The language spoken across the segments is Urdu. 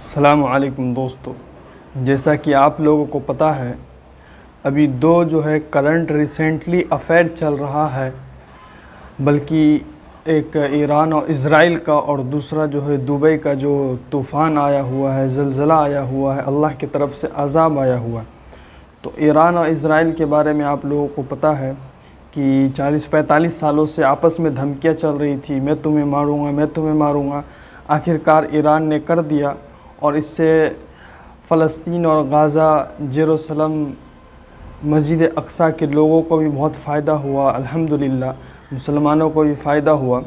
السلام علیکم دوستو، جیسا کہ آپ لوگوں کو پتہ ہے ابھی جو ہے کرنٹ ریسنٹلی افیئر چل رہا ہے، بلکہ ایک ایران اور اسرائیل کا، اور دوسرا جو ہے دبئی کا جو طوفان آیا ہوا ہے، زلزلہ آیا ہوا ہے، اللہ کی طرف سے عذاب آیا ہوا ہے۔ تو ایران اور اسرائیل کے بارے میں آپ لوگوں کو پتہ ہے کہ 40-45 سالوں سے آپس میں دھمکیاں چل رہی تھی، میں تمہیں ماروں گا، میں تمہیں ماروں گا۔ آخرکار ایران نے کر دیا، اور اس سے فلسطین اور غزہ، یروشلم، مسجد اقصیٰ کے لوگوں کو بھی بہت فائدہ ہوا، الحمدللہ مسلمانوں کو بھی فائدہ ہوا۔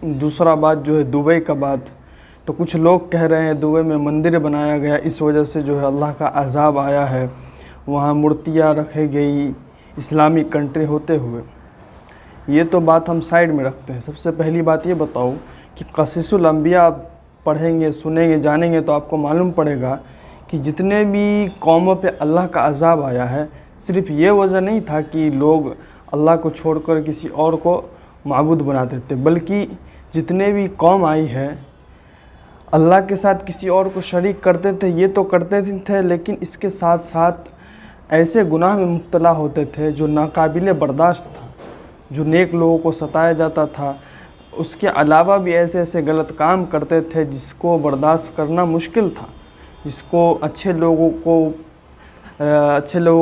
دوسرا بات جو ہے دبئی کا بات، تو کچھ لوگ کہہ رہے ہیں دبئی میں مندر بنایا گیا، اس وجہ سے جو ہے اللہ کا عذاب آیا ہے، وہاں مورتیاں رکھی گئی اسلامک کنٹری ہوتے ہوئے۔ یہ تو بات ہم سائیڈ میں رکھتے ہیں۔ سب سے پہلی بات یہ بتاؤ کہ قصص الانبیاء آپ پڑھیں گے، سنیں گے، جانیں گے تو آپ کو معلوم پڑے گا کہ جتنے بھی قوموں پہ اللہ کا عذاب آیا ہے، صرف یہ وجہ نہیں تھا کہ لوگ اللہ کو چھوڑ کر کسی اور کو معبود بناتے تھے، بلکہ جتنے بھی قوم آئی ہے اللہ کے ساتھ کسی اور کو شریک کرتے تھے، یہ تو کرتے تھے، لیکن اس کے ساتھ ساتھ ایسے گناہ میں مبتلا ہوتے تھے جو ناقابل برداشت تھا، جو نیک لوگوں کو ستایا جاتا تھا۔ اس کے علاوہ بھی ایسے غلط کام کرتے تھے جس کو برداشت کرنا مشکل تھا، جس کو اچھے لوگوں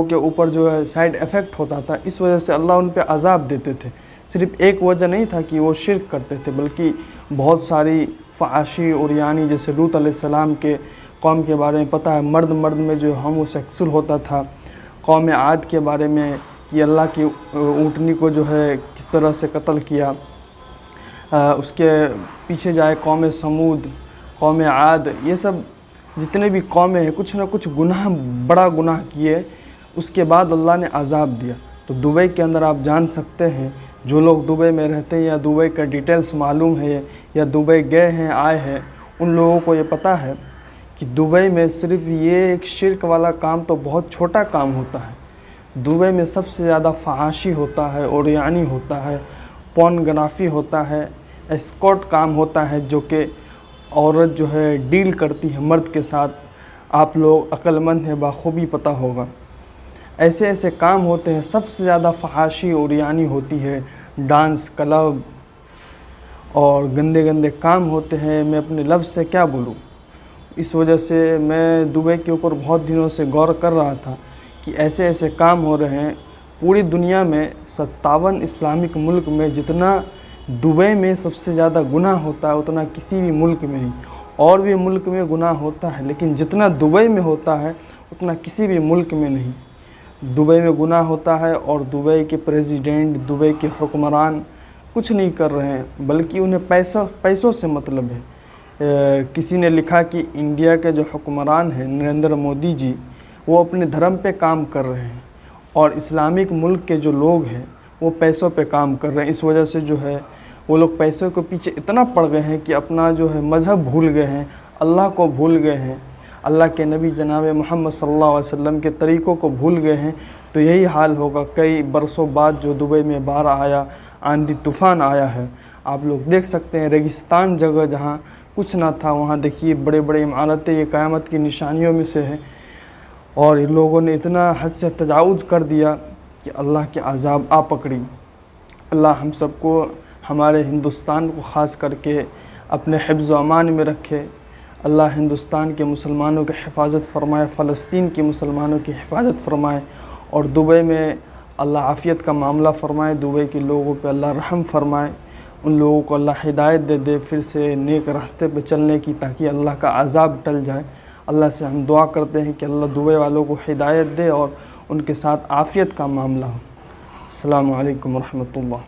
کے اوپر جو ہے سائیڈ ایفیکٹ ہوتا تھا، اس وجہ سے اللہ ان پہ عذاب دیتے تھے۔ صرف ایک وجہ نہیں تھا کہ وہ شرک کرتے تھے، بلکہ بہت ساری فحاشی اور یعنی جیسے لوط علیہ السلام کے قوم کے بارے میں پتہ ہے، مرد میں جو ہومو سیکسول ہوتا تھا۔ قوم عاد کے بارے میں کہ اللہ کی اونٹنی کو جو ہے کس طرح سے قتل کیا۔ اس کے پیچھے جائے قوم سمود، قوم عاد، یہ سب جتنے بھی قومیں ہیں کچھ نہ کچھ بڑا گناہ کیے، اس کے بعد اللہ نے عذاب دیا۔ تو دبئی کے اندر آپ جان سکتے ہیں، جو لوگ دبئی میں رہتے ہیں یا دبئی کا ڈیٹیلز معلوم ہے یا دبئی گئے ہیں، آئے ہیں، ان لوگوں کو یہ پتہ ہے کہ دبئی میں صرف یہ ایک شرک والا کام تو بہت چھوٹا کام ہوتا ہے۔ دبئی میں سب سے زیادہ فحاشی ہوتا ہے، اوریانی ہوتا ہے، پورنوگرافی ہوتا ہے، اسکورٹ کام ہوتا ہے، جو کہ عورت جو ہے ڈیل کرتی ہے مرد کے ساتھ۔ آپ لوگ عقل مند ہیں، بخوبی پتہ ہوگا۔ ایسے کام ہوتے ہیں، سب سے زیادہ فحاشی اوریانی ہوتی ہے، ڈانس کلب اور گندے کام ہوتے ہیں۔ میں اپنے لفظ سے کیا بولوں، اس وجہ سے میں دبئی کے اوپر بہت دنوں سے غور کر رہا تھا کہ ایسے کام ہو رہے ہیں پوری دنیا میں۔ 57 اسلامک ملک میں جتنا دبئی میں سب سے زیادہ گناہ ہوتا ہے اتنا کسی بھی ملک میں نہیں۔ اور بھی ملک میں گناہ ہوتا ہے، لیکن جتنا دبئی میں ہوتا ہے اتنا کسی بھی ملک میں نہیں۔ دبئی میں گناہ ہوتا ہے، اور دبئی کے پریزیڈنٹ، دبئی کے حکمران کچھ نہیں کر رہے ہیں، بلکہ انہیں پیسوں سے مطلب ہے۔ کسی نے لکھا کہ انڈیا کے جو حکمران ہیں نریندر مودی جی، وہ اپنے دھرم پہ کام کر رہے ہیں، اور اسلامک ملک کے جو لوگ ہیں وہ پیسوں پہ کام کر رہے ہیں۔ اس وجہ سے جو ہے وہ لوگ پیسوں کے پیچھے اتنا پڑ گئے ہیں کہ اپنا جو ہے مذہب بھول گئے ہیں، اللہ کو بھول گئے ہیں، اللہ کے نبی جناب محمد صلی اللہ علیہ وسلم کے طریقوں کو بھول گئے ہیں۔ تو یہی حال ہوگا کئی برسوں بعد جو دبئی میں باڑھ آیا، آندھی طوفان آیا ہے۔ آپ لوگ دیکھ سکتے ہیں ریگستان جگہ جہاں کچھ نہ تھا، وہاں دیکھیے بڑے عمارتیں، یہ قیامت کی نشانیوں میں سے ہیں، اور ان لوگوں نے اتنا حد سے تجاوز کر دیا کہ اللہ کے عذاب آ پکڑی۔ اللہ ہم سب کو، ہمارے ہندوستان کو خاص کر کے اپنے حفظ و امان میں رکھے۔ اللہ ہندوستان کے مسلمانوں کی حفاظت فرمائے، فلسطین کے مسلمانوں کی حفاظت فرمائے، اور دبئی میں اللہ عافیت کا معاملہ فرمائے، دبئی کے لوگوں پہ اللہ رحم فرمائے، ان لوگوں کو اللہ ہدایت دے پھر سے نیک راستے پہ چلنے کی، تاکہ اللہ کا عذاب ٹل جائے۔ اللہ سے ہم دعا کرتے ہیں کہ اللہ دبئی والوں کو ہدایت دے اور ان کے ساتھ عافیت کا معاملہ ہو۔ السلام علیکم ورحمۃ اللہ۔